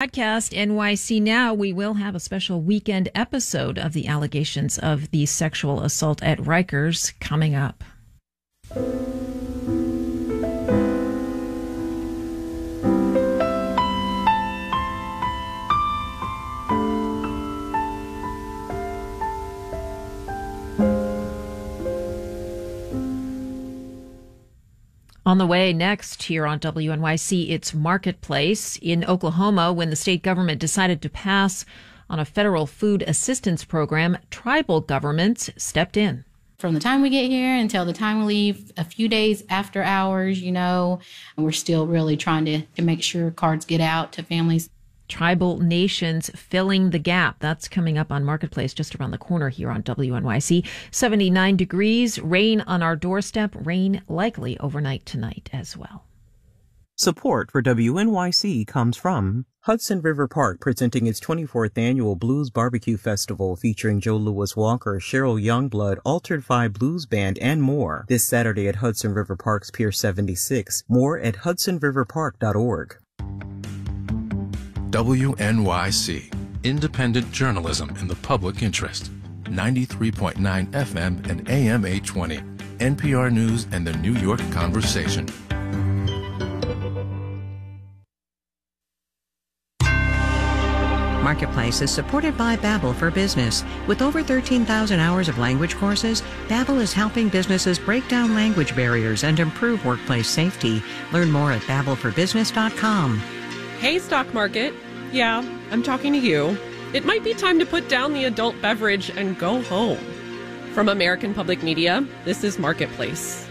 Podcast NYC Now. We will have a special weekend episode of the allegations of the sexual assault at Rikers coming up. On the way next here on WNYC, it's Marketplace. In Oklahoma, when the state government decided to pass on a federal food assistance program, tribal governments stepped in. From the time we get here until the time we leave, a few days after hours, and we're still really trying to make sure cards get out to families. Tribal nations filling the gap. That's coming up on Marketplace just around the corner here on WNYC. 79 degrees, rain on our doorstep, rain likely overnight tonight as well. Support for WNYC comes from Hudson River Park, presenting its 24th annual Blues Barbecue Festival featuring Joe Louis Walker, Cheryl Youngblood, Altered Five Blues Band, and more. This Saturday at Hudson River Park's Pier 76. More at hudsonriverpark.org. WNYC, independent journalism in the public interest. 93.9 FM and AM 820. NPR News and the New York Conversation. Marketplace is supported by Babbel for Business. With over 13,000 hours of language courses, Babbel is helping businesses break down language barriers and improve workplace safety. Learn more at babbelforbusiness.com. Hey, stock market. Yeah, I'm talking to you. It might be time to put down the adult beverage and go home. From American Public Media, this is Marketplace.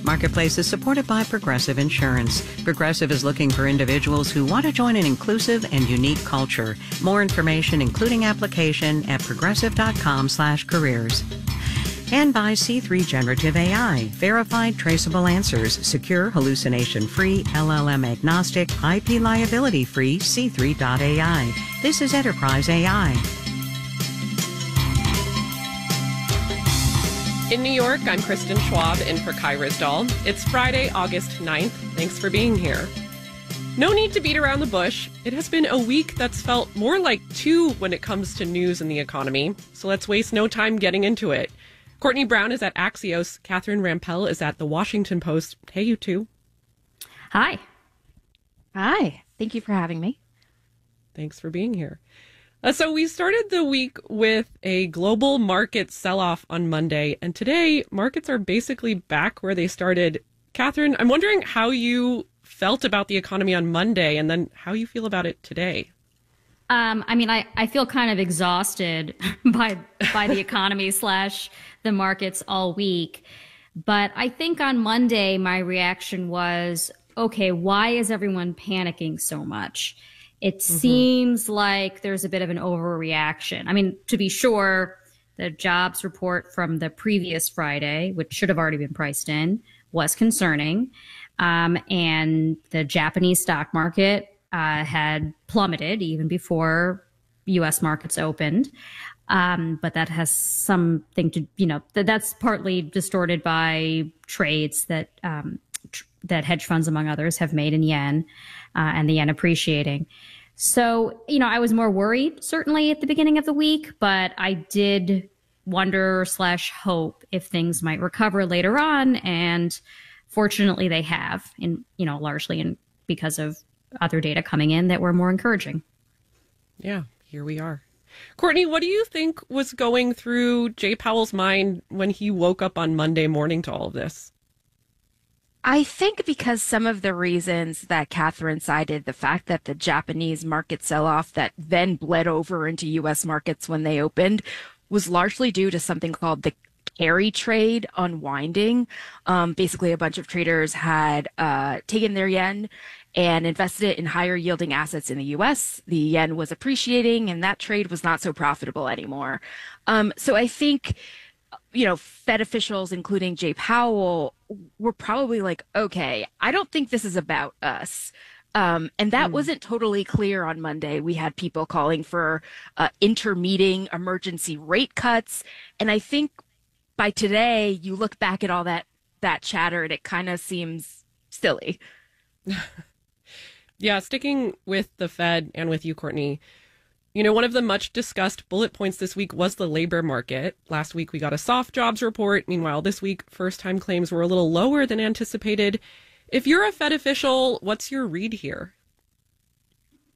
Marketplace is supported by Progressive Insurance. Progressive is looking for individuals who want to join an inclusive and unique culture. More information, including application, at progressive.com/careers. And by C3 Generative AI, verified traceable answers, secure, hallucination-free, LLM-agnostic, IP liability-free C3.ai. This is Enterprise AI. In New York, I'm Kristen Schwab in for Kai Ryssdal. It's Friday, August 9th. Thanks for being here. No need to beat around the bush. It has been a week that's felt more like two when it comes to news and the economy. So let's waste no time getting into it. Courtney Brown is at Axios. Catherine Rampell is at The Washington Post. Hey, you two. Hi. Hi. Thank you for having me. Thanks for being here. So we started the week with a global market sell-off on Monday, and today markets are basically back where they started. Catherine, I'm wondering how you felt about the economy on Monday and then how you feel about it today. I feel kind of exhausted by the economy / the markets all week. But I think on Monday, my reaction was, okay, why is everyone panicking so much? It seems like there's a bit of an overreaction. I mean, to be sure, the jobs report from the previous Friday, which should have already been priced in, was concerning. And the Japanese stock market had plummeted even before U.S. markets opened. But that has something to, that's partly distorted by trades that that hedge funds, among others, have made in yen, and the yen appreciating. So, I was more worried, certainly, at the beginning of the week, but I did wonder / hope if things might recover later on. And fortunately, they have, largely because of other data coming in that were more encouraging. Yeah, here we are. Courtney, what do you think was going through Jay Powell's mind when he woke up on Monday morning to all of this? I think because some of the reasons that Catherine cited, the fact that the Japanese market sell-off that then bled over into U.S. markets when they opened was largely due to something called the carry trade unwinding. Basically, a bunch of traders had taken their yen and invested it in higher yielding assets in the U.S. The yen was appreciating, and that trade was not so profitable anymore. So I think, Fed officials, including Jay Powell, were probably like, okay, I don't think this is about us. And that wasn't totally clear on Monday. We had people calling for intermeeting emergency rate cuts. And I think by today, you look back at all that chatter and it kind of seems silly. Yeah, sticking with the Fed and with you, Courtney, you know, one of the much discussed bullet points this week was the labor market. Last week, we got a soft jobs report. Meanwhile, this week, first-time claims were a little lower than anticipated. If you're a Fed official, what's your read here?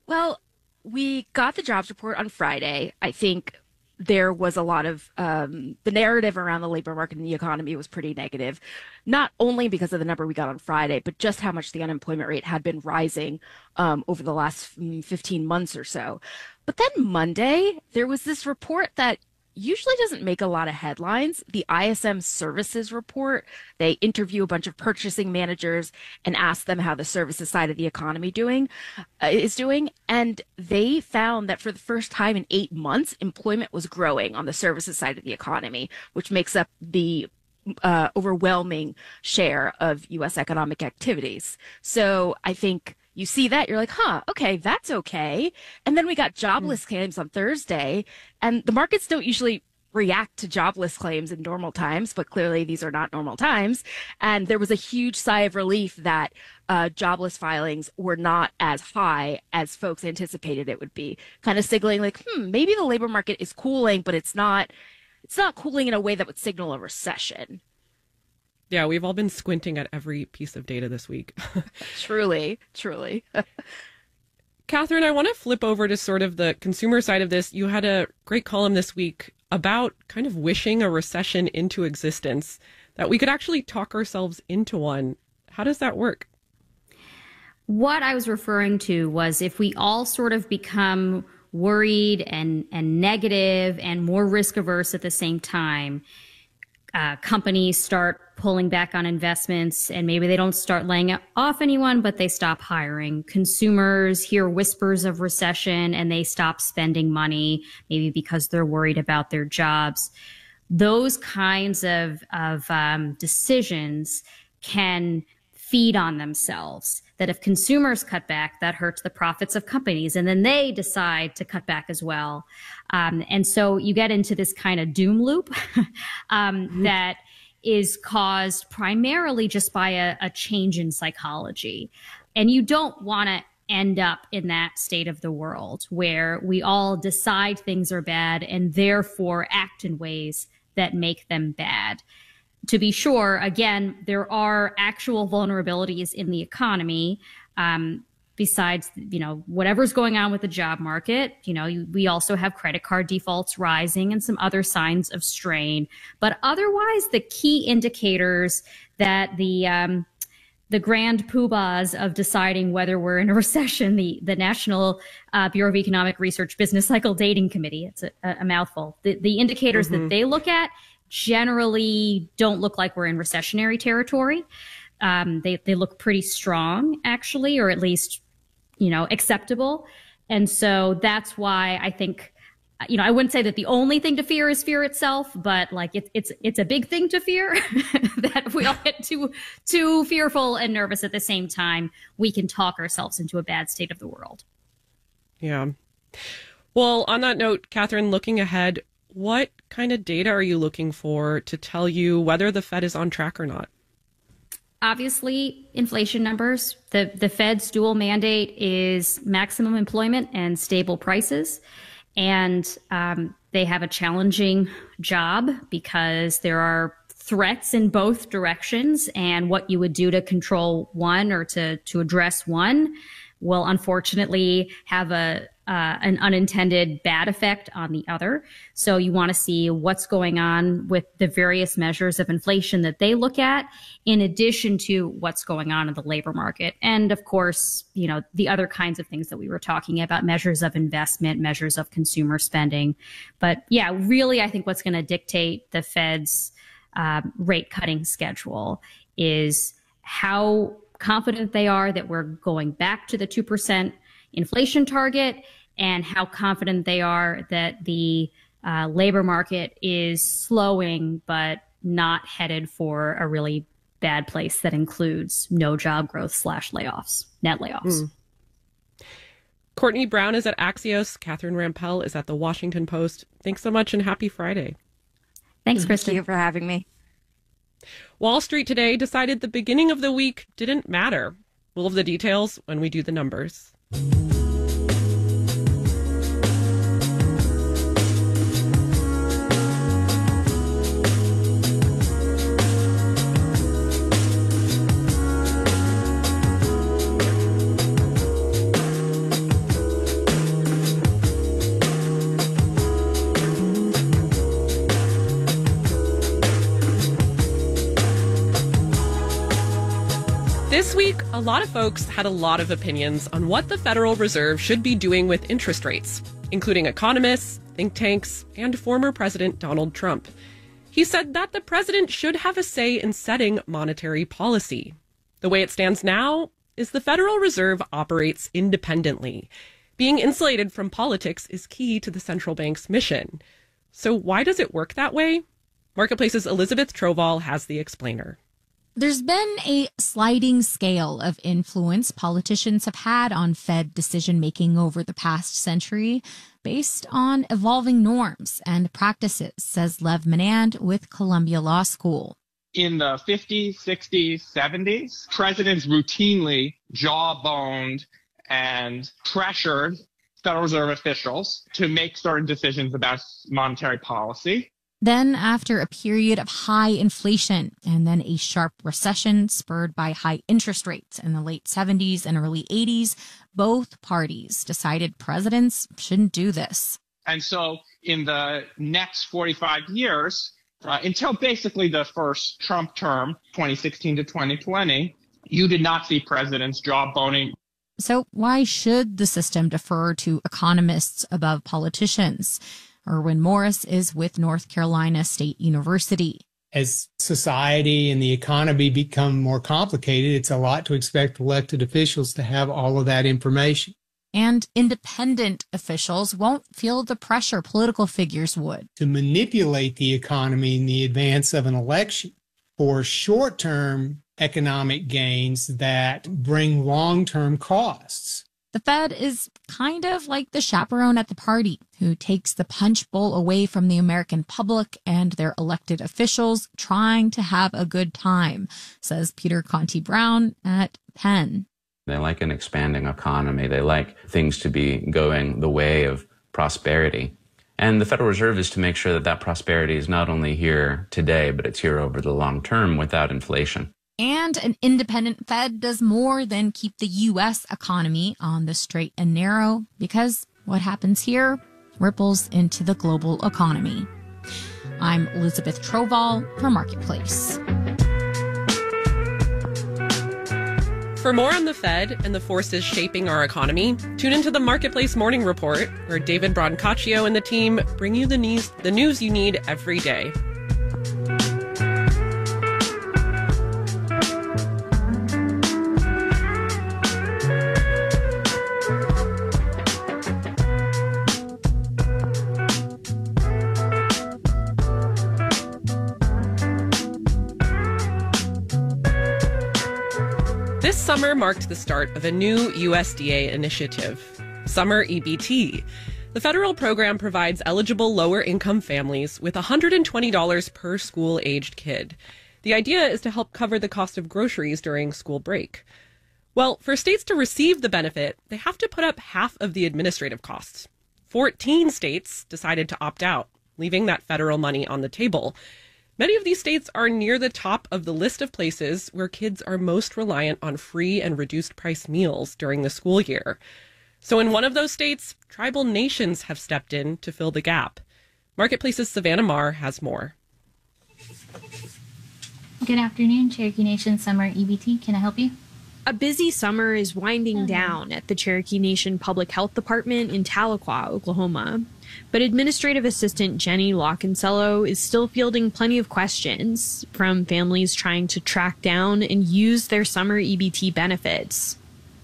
Well, we got the jobs report on Friday. I think there was a lot of the narrative around the labor market and the economy was pretty negative, not only because of the number we got on Friday, but just how much the unemployment rate had been rising over the last 15 months or so. But then Monday, there was this report that usually doesn't make a lot of headlines. The ISM services report. They interview a bunch of purchasing managers and ask them how the services side of the economy is doing. And they found that for the first time in 8 months, employment was growing on the services side of the economy, which makes up the overwhelming share of U.S. economic activities. So I think you see that, you're like, okay, that's okay. And then we got jobless claims on Thursday, and the markets don't usually react to jobless claims in normal times, but clearly these are not normal times. And there was a huge sigh of relief that jobless filings were not as high as folks anticipated it would be, kind of signaling like, maybe the labor market is cooling, but it's not cooling in a way that would signal a recession. Yeah, we've all been squinting at every piece of data this week. Truly. Catherine, I want to flip over to sort of the consumer side of this. You had a great column this week about kind of wishing a recession into existence, that we could actually talk ourselves into one. How does that work? What I was referring to was if we all sort of become worried and negative and more risk averse at the same time, companies start pulling back on investments, and maybe they don't start laying off anyone, but they stop hiring. Consumers hear whispers of recession and they stop spending money, maybe because they're worried about their jobs. Those kinds of decisions can feed on themselves. That if consumers cut back, that hurts the profits of companies, and then they decide to cut back as well. And so you get into this kind of doom loop that is caused primarily just by a change in psychology. And you don't want to end up in that state of the world where we all decide things are bad and therefore act in ways that make them bad. To be sure, again, there are actual vulnerabilities in the economy. Besides, whatever's going on with the job market, we also have credit card defaults rising and some other signs of strain. But otherwise, the key indicators that the grand poobahs of deciding whether we're in a recession, the National Bureau of Economic Research Business Cycle Dating Committee, it's a mouthful. The indicators that they look at generally don't look like we're in recessionary territory. They look pretty strong, actually, or at least, acceptable. And so that's why I think, I wouldn't say that the only thing to fear is fear itself, but like it's a big thing to fear that if we all get too fearful and nervous at the same time, we can talk ourselves into a bad state of the world. Yeah. Well, on that note, Catherine, looking ahead, what kind of data are you looking for to tell you whether the Fed is on track or not? Obviously, inflation numbers. The Fed's dual mandate is maximum employment and stable prices. And they have a challenging job because there are threats in both directions. And what you would do to control one or to address one will unfortunately have an unintended bad effect on the other. So you want to see what's going on with the various measures of inflation that they look at, in addition to what's going on in the labor market. And of course, the other kinds of things that we were talking about, measures of investment, measures of consumer spending. But yeah, really, I think what's going to dictate the Fed's rate cutting schedule is how confident they are that we're going back to the 2% inflation target, and how confident they are that the labor market is slowing but not headed for a really bad place that includes no job growth / layoffs, net layoffs. Courtney Brown is at Axios. Catherine Rampell is at The Washington Post. Thanks so much and happy Friday. Thanks, Kristen. Thank you for having me. Wall Street today decided the beginning of the week didn't matter. We'll have the details when we do the numbers. This week, a lot of folks had a lot of opinions on what the Federal Reserve should be doing with interest rates, including economists, think tanks, and former President Donald Trump. He said that the president should have a say in setting monetary policy. The way it stands now is the Federal Reserve operates independently. Being insulated from politics is key to the central bank's mission. So why does it work that way? Marketplace's Elizabeth Troval has the explainer. There's been a sliding scale of influence politicians have had on Fed decision-making over the past century based on evolving norms and practices, says Lev Menand with Columbia Law School. In the 50s, 60s, 70s, presidents routinely jawboned and pressured Federal Reserve officials to make certain decisions about monetary policy. Then, after a period of high inflation and then a sharp recession spurred by high interest rates in the late 70s and early 80s, both parties decided presidents shouldn't do this. And so in the next 45 years, until basically the first Trump term, 2016 to 2020, you did not see presidents jawboning. So why should the system defer to economists above politicians? Erwin Morris is with North Carolina State University. As society and the economy become more complicated, it's a lot to expect elected officials to have all of that information. And independent officials won't feel the pressure political figures would. To manipulate the economy in the advance of an election for short-term economic gains that bring long-term costs. The Fed is kind of like the chaperone at the party who takes the punch bowl away from the American public and their elected officials trying to have a good time, says Peter Conti Brown at Penn. They like an expanding economy. They like things to be going the way of prosperity. And the Federal Reserve is to make sure that that prosperity is not only here today, but it's here over the long term without inflation. And an independent Fed does more than keep the U.S. economy on the straight and narrow, because what happens here ripples into the global economy. I'm Elizabeth Troval for Marketplace. For more on the Fed and the forces shaping our economy, tune into the Marketplace Morning Report, where David Brancaccio and the team bring you the news you need every day. This summer marked the start of a new USDA initiative, Summer EBT. The federal program provides eligible lower-income families with $120 per school-aged kid. The idea is to help cover the cost of groceries during school break. Well, for states to receive the benefit, they have to put up half of the administrative costs. 14 states decided to opt out, leaving that federal money on the table. Many of these states are near the top of the list of places where kids are most reliant on free and reduced price meals during the school year. So in one of those states, tribal nations have stepped in to fill the gap. Marketplace's Savannah Marr has more. Good afternoon, Cherokee Nation Summer EBT. Can I help you? A busy summer is winding down at the Cherokee Nation Public Health Department in Tahlequah, Oklahoma. But Administrative Assistant Jenny Lockencello is still fielding plenty of questions from families trying to track down and use their summer EBT benefits.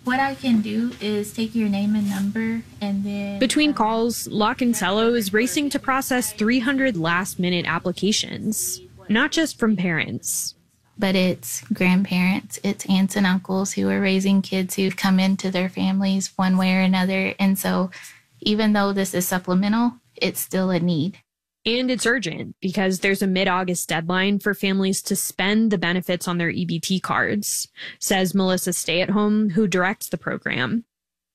What I can do is take your name and number and then... Between calls, Lockencello is racing to process 300 last-minute applications, not just from parents. But it's grandparents, it's aunts and uncles who are raising kids who've come into their families one way or another. And so even though this is supplemental, it's still a need. And it's urgent because there's a mid-August deadline for families to spend the benefits on their EBT cards, says Melissa Stay-at-Home, who directs the program.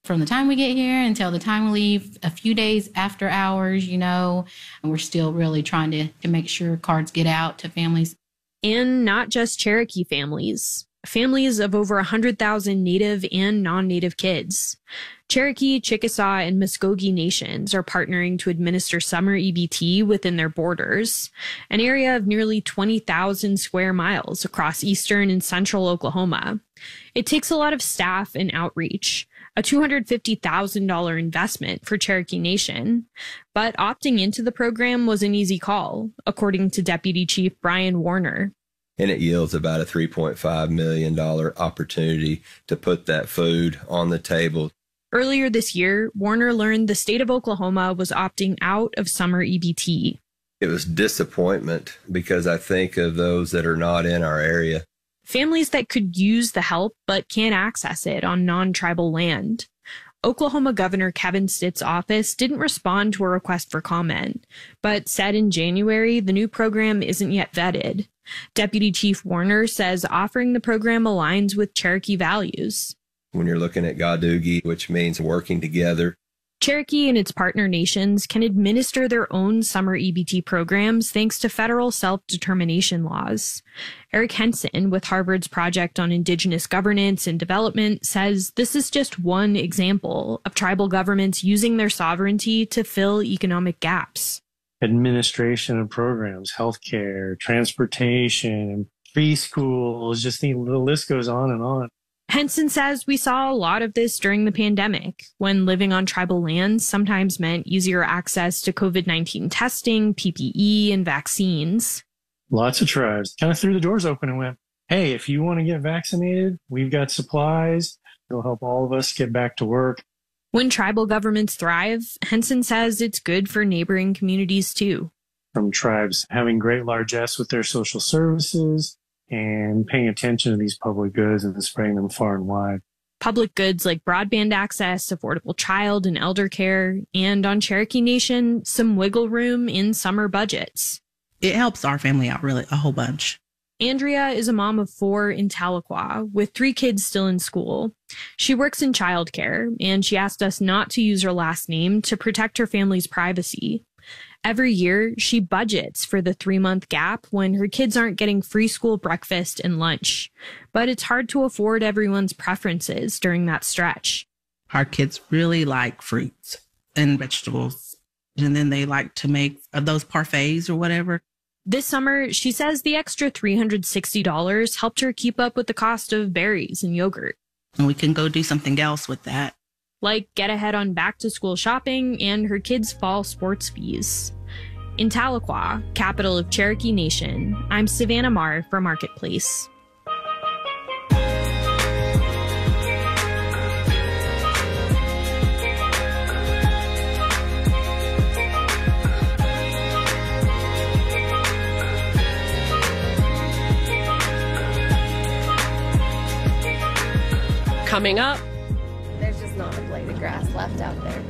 From the time we get here until the time we leave, a few days after hours, and we're still really trying to make sure cards get out to families. And not just Cherokee families. Families of over 100,000 Native and non-Native kids. Cherokee, Chickasaw, and Muskogee nations are partnering to administer summer EBT within their borders, an area of nearly 20,000 square miles across eastern and central Oklahoma. It takes a lot of staff and outreach, a $250,000 investment for Cherokee Nation. But opting into the program was an easy call, according to Deputy Chief Brian Warner. And it yields about a $3.5 million opportunity to put that food on the table. Earlier this year, Warner learned the state of Oklahoma was opting out of summer EBT. It was disappointment because I think of those that are not in our area. Families that could use the help but can't access it on non-tribal land. Oklahoma Governor Kevin Stitt's office didn't respond to a request for comment, but said in January the new program isn't yet vetted. Deputy Chief Warner says offering the program aligns with Cherokee values. When you're looking at Gadugi, which means working together, Cherokee and its partner nations can administer their own summer EBT programs thanks to federal self-determination laws. Eric Henson with Harvard's Project on Indigenous Governance and Development says this is just one example of tribal governments using their sovereignty to fill economic gaps. Administration of programs, healthcare, transportation, preschools, just the list goes on and on. Henson says we saw a lot of this during the pandemic, when living on tribal lands sometimes meant easier access to COVID-19 testing, PPE, and vaccines. Lots of tribes kind of threw the doors open and went, hey, if you want to get vaccinated, we've got supplies. It'll help all of us get back to work. When tribal governments thrive, Henson says it's good for neighboring communities too. From tribes having great largesse with their social services, and paying attention to these public goods and spreading them far and wide. Public goods like broadband access, affordable child and elder care, and on Cherokee Nation, some wiggle room in summer budgets. It helps our family out really a whole bunch. Andrea is a mom of 4 in Tahlequah with 3 kids still in school. She works in childcare, and she asked us not to use her last name to protect her family's privacy. Every year, she budgets for the 3-month gap when her kids aren't getting free school breakfast and lunch. But it's hard to afford everyone's preferences during that stretch. Our kids really like fruits and vegetables, and then they like to make those parfaits or whatever. This summer, she says the extra $360 helped her keep up with the cost of berries and yogurt. And we can go do something else with that. Like get ahead on back-to-school shopping and her kids' fall sports fees. In Tahlequah, capital of Cherokee Nation, I'm Savannah Marr for Marketplace. Coming up, there's just not a blade of grass left out there.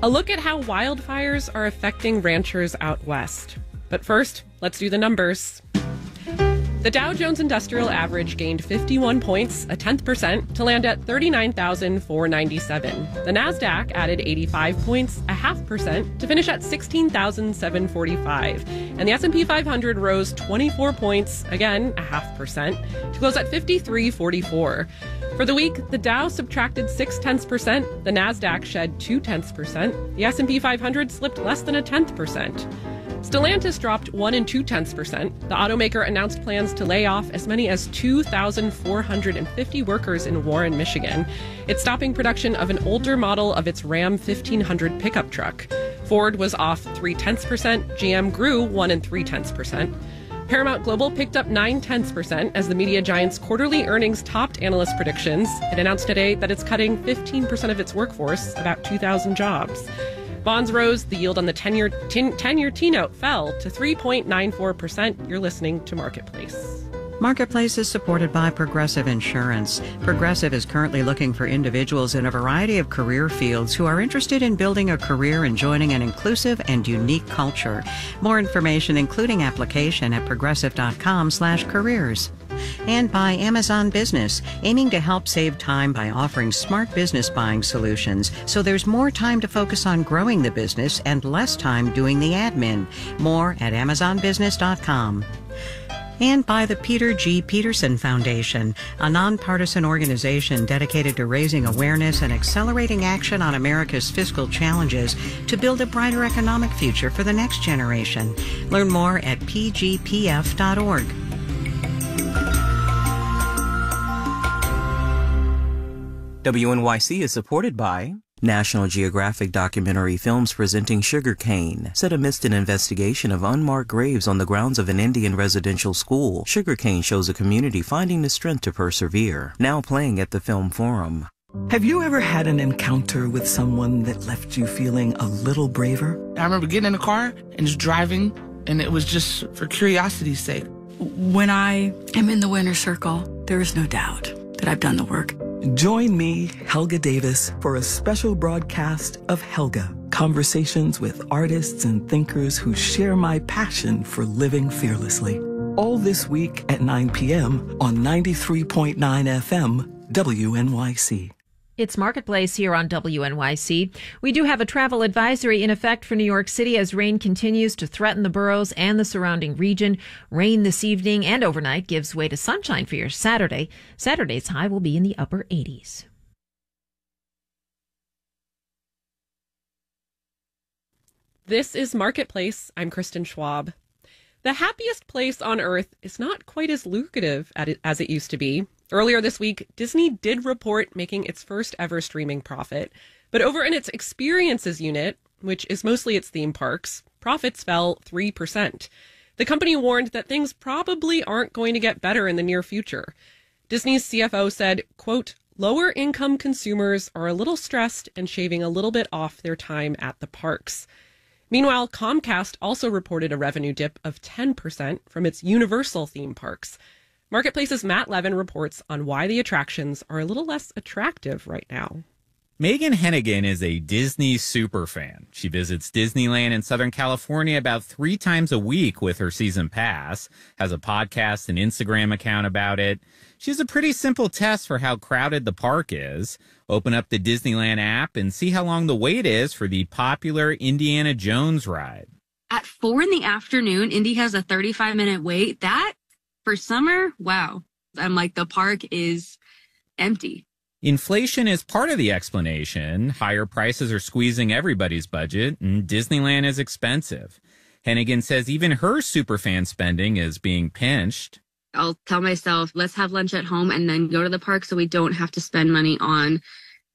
A look at how wildfires are affecting ranchers out west. But first, let's do the numbers. The Dow Jones Industrial Average gained 51 points, a 0.1%, to land at 39,497. The Nasdaq added 85 points, a 0.5%, to finish at 16,745. And the S&P 500 rose 24 points, again a 0.5%, to close at 5344. For the week, the Dow subtracted 0.6%, the Nasdaq shed 0.2%, the S&P 500 slipped less than a 0.1%. Stellantis dropped 1.2%. The automaker announced plans to lay off as many as 2,450 workers in Warren, Michigan. It's stopping production of an older model of its Ram 1500 pickup truck. Ford was off 0.3%. GM grew 1.3%. Paramount Global picked up 0.9% as the media giant's quarterly earnings topped analyst predictions. It announced today that it's cutting 15% of its workforce, about 2,000 jobs. Bonds rose. The yield on the 10-year T-note fell to 3.94%. You're listening to Marketplace. Marketplace is supported by Progressive Insurance. Progressive is currently looking for individuals in a variety of career fields who are interested in building a career and joining an inclusive and unique culture. More information, including application, at progressive.com/careers. And by Amazon Business, aiming to help save time by offering smart business buying solutions so there's more time to focus on growing the business and less time doing the admin. More at amazonbusiness.com. And by the Peter G. Peterson Foundation, a nonpartisan organization dedicated to raising awareness and accelerating action on America's fiscal challenges to build a brighter economic future for the next generation. Learn more at pgpf.org. WNYC is supported by National Geographic documentary films presenting Sugarcane. Set amidst an investigation of unmarked graves on the grounds of an Indian residential school, Sugarcane shows a community finding the strength to persevere. Now playing at the Film Forum. Have you ever had an encounter with someone that left you feeling a little braver? I remember getting in the car and just driving, and it was just for curiosity's sake. When I am in the winner's circle, there is no doubt that I've done the work. Join me, Helga Davis, for a special broadcast of Helga, conversations with artists and thinkers who share my passion for living fearlessly. All this week at 9 p.m. on 93.9 FM, WNYC. It's Marketplace here on WNYC. We do have a travel advisory in effect for New York City as rain continues to threaten the boroughs and the surrounding region. Rain this evening and overnight gives way to sunshine for your Saturday. Saturday's high will be in the upper 80s. This is Marketplace. I'm Kristen Schwab. The happiest place on earth is not quite as lucrative as it used to be. Earlier this week, Disney did report making its first ever streaming profit. But over in its experiences unit, which is mostly its theme parks, profits fell 3%. The company warned that things probably aren't going to get better in the near future. Disney's CFO said, quote, lower income consumers are a little stressed and shaving a little bit off their time at the parks. Meanwhile, Comcast also reported a revenue dip of 10% from its Universal theme parks. Marketplace's Matt Levin reports on why the attractions are a little less attractive right now. Megan Hennigan is a Disney superfan. She visits Disneyland in Southern California about 3 times a week with her season pass, has a podcast and Instagram account about it. She has a pretty simple test for how crowded the park is. Open up the Disneyland app and see how long the wait is for the popular Indiana Jones ride. At 4 p.m, Indy has a 35-minute wait. That, for summer, wow. I'm like, the park is empty. Inflation is part of the explanation. Higher prices are squeezing everybody's budget, and Disneyland is expensive. Hennigan says even her superfan spending is being pinched. I'll tell myself, let's have lunch at home and then go to the park so we don't have to spend money on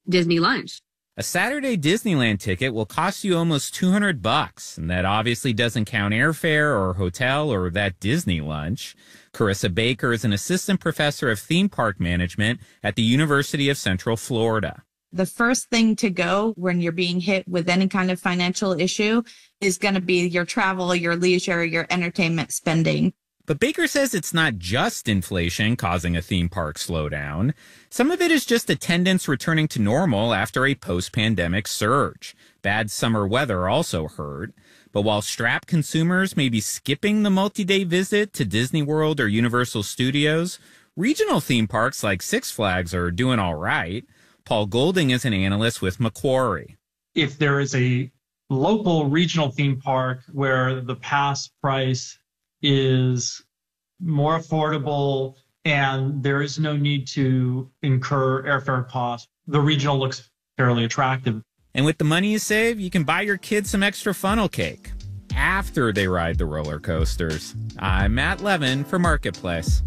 Disney lunch. A Saturday Disneyland ticket will cost you almost $200, and that obviously doesn't count airfare or hotel or that Disney lunch. Carissa Baker is an assistant professor of theme park management at the University of Central Florida. The first thing to go when you're being hit with any kind of financial issue is going to be your travel, your leisure, your entertainment spending. But Baker says it's not just inflation causing a theme park slowdown. Some of it is just attendance returning to normal after a post-pandemic surge. Bad summer weather also hurt. But while strapped consumers may be skipping the multi-day visit to Disney World or Universal Studios, regional theme parks like Six Flags are doing all right. Paul Golding is an analyst with Macquarie. If there is a local regional theme park where the pass price is more affordable and there is no need to incur airfare costs, the regional looks fairly attractive. And with the money you save, you can buy your kids some extra funnel cake after they ride the roller coasters. I'm Matt Levin for Marketplace.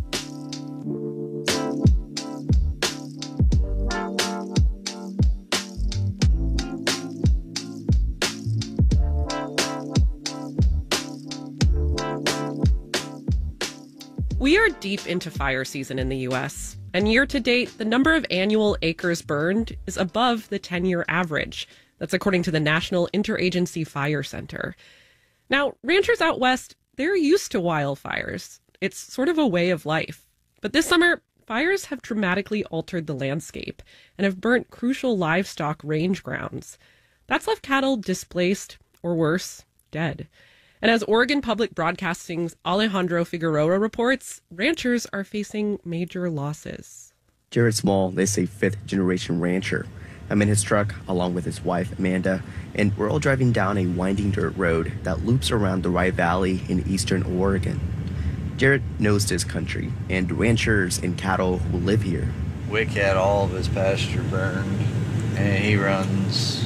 We are deep into fire season in the U.S., and year to date, the number of annual acres burned is above the 10-year average. That's according to the National Interagency Fire Center. Now, ranchers out west, they're used to wildfires. It's sort of a way of life. But this summer, fires have dramatically altered the landscape and have burnt crucial livestock range grounds. That's left cattle displaced, or worse, dead. And as Oregon Public Broadcasting's Alejandro Figueroa reports, ranchers are facing major losses. Jared Small is a fifth-generation rancher. I'm in his truck along with his wife, Amanda, and we're all driving down a winding dirt road that loops around the Wright Valley in eastern Oregon. Jared knows this country and ranchers and cattle who live here. Wick had all of his pasture burned, and he runs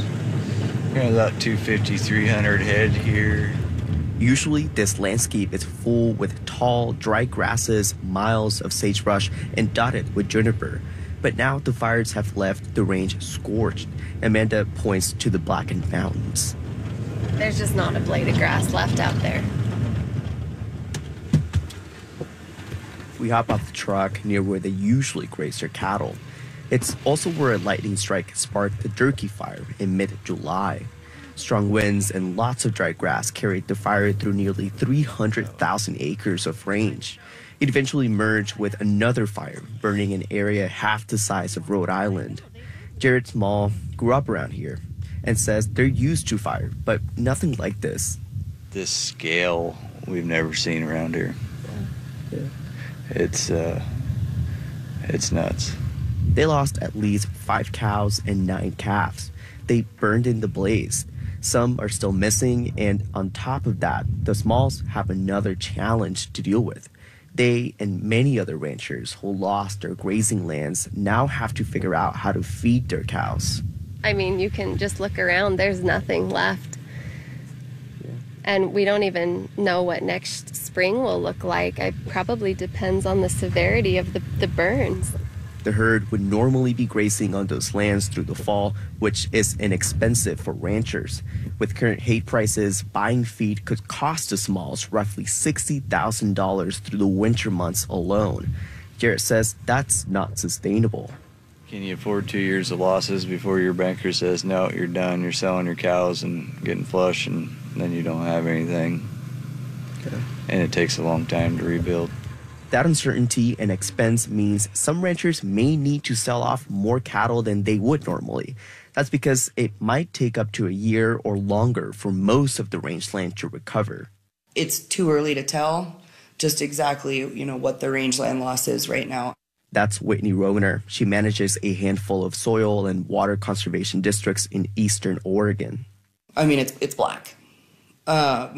about 250, 300 head here. Usually, this landscape is full with tall, dry grasses, miles of sagebrush, and dotted with juniper. But now the fires have left the range scorched. Amanda points to the blackened mountains. There's just not a blade of grass left out there. We hop off the truck near where they usually graze their cattle. It's also where a lightning strike sparked the Durkee fire in mid-July. Strong winds and lots of dry grass carried the fire through nearly 300,000 acres of range. It eventually merged with another fire, burning an area half the size of Rhode Island. Jared Small grew up around here and says they're used to fire, but nothing like this. This scale we've never seen around here. Yeah. It's nuts. They lost at least 5 cows and 9 calves. They burned in the blaze. Some are still missing, and on top of that, the Smalls have another challenge to deal with. They and many other ranchers who lost their grazing lands now have to figure out how to feed their cows. I mean, you can just look around. There's nothing left. And we don't even know what next spring will look like. It probably depends on the severity of the burns. The herd would normally be grazing on those lands through the fall, which is inexpensive for ranchers. With current hay prices, buying feed could cost the Smalls roughly $60,000 through the winter months alone. Jarrett says that's not sustainable. Can you afford 2 years of losses before your banker says, no, you're done, you're selling your cows and getting flush, and then you don't have anything? Okay. And it takes a long time to rebuild. That uncertainty and expense means some ranchers may need to sell off more cattle than they would normally. That's because it might take up to a year or longer for most of the rangeland to recover. It's too early to tell just exactly, what the rangeland loss is right now. That's Whitney Rogner. She manages a handful of soil and water conservation districts in eastern Oregon. I mean, it's black. That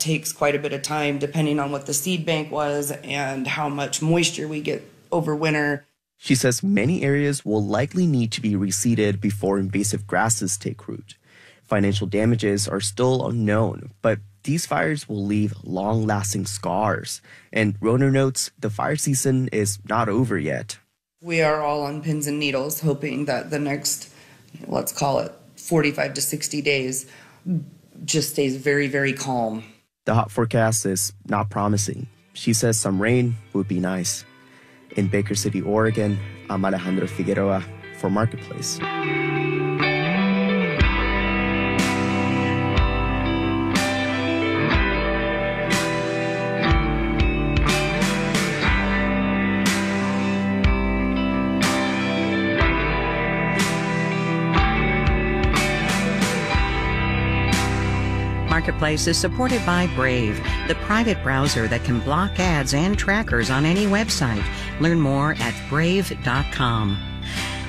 takes quite a bit of time depending on what the seed bank was and how much moisture we get over winter. She says many areas will likely need to be reseeded before invasive grasses take root. Financial damages are still unknown, but these fires will leave long-lasting scars. And Rogner notes the fire season is not over yet. We are all on pins and needles, hoping that the next, let's call it 45 to 60 days, just stays very, very calm. The hot forecast is not promising. She says some rain would be nice. In Baker City, Oregon, I'm Alejandro Figueroa for Marketplace. Marketplace is supported by Brave, the private browser that can block ads and trackers on any website. Learn more at brave.com.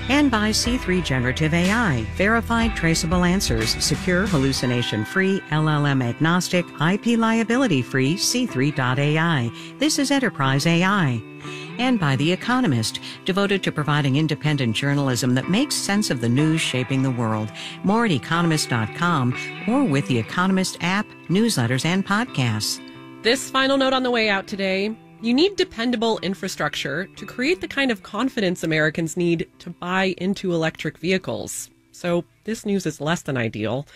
And by C3 Generative AI, verified traceable answers, secure hallucination-free, LLM-agnostic, IP liability-free C3.ai. This is Enterprise AI. And by The Economist, devoted to providing independent journalism that makes sense of the news shaping the world. More at economist.com or with The Economist app, newsletters, and podcasts. This final note on the way out today: you need dependable infrastructure to create the kind of confidence Americans need to buy into electric vehicles. So this news is less than ideal.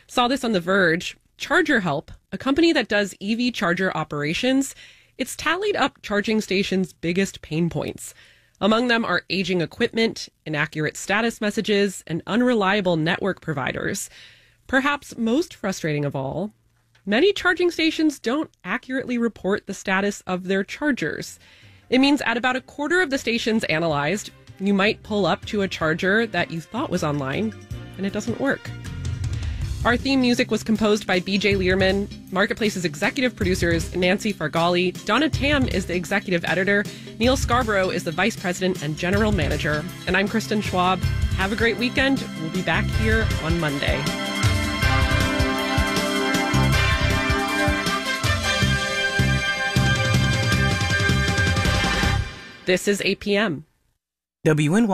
Saw this on The Verge. Charger Help, a company that does EV charger operations, it's tallied up charging stations' biggest pain points. Among them are aging equipment, inaccurate status messages, and unreliable network providers. Perhaps most frustrating of all, many charging stations don't accurately report the status of their chargers. It means at about a quarter of the stations analyzed, you might pull up to a charger that you thought was online, and it doesn't work. Our theme music was composed by BJ Learman. Marketplace's executive producers Nancy Fargali. Donna Tam is the executive editor. Neil Scarborough is the vice president and general manager. And I'm Kristen Schwab. Have a great weekend. We'll be back here on Monday. This is 8 p.m. WNYC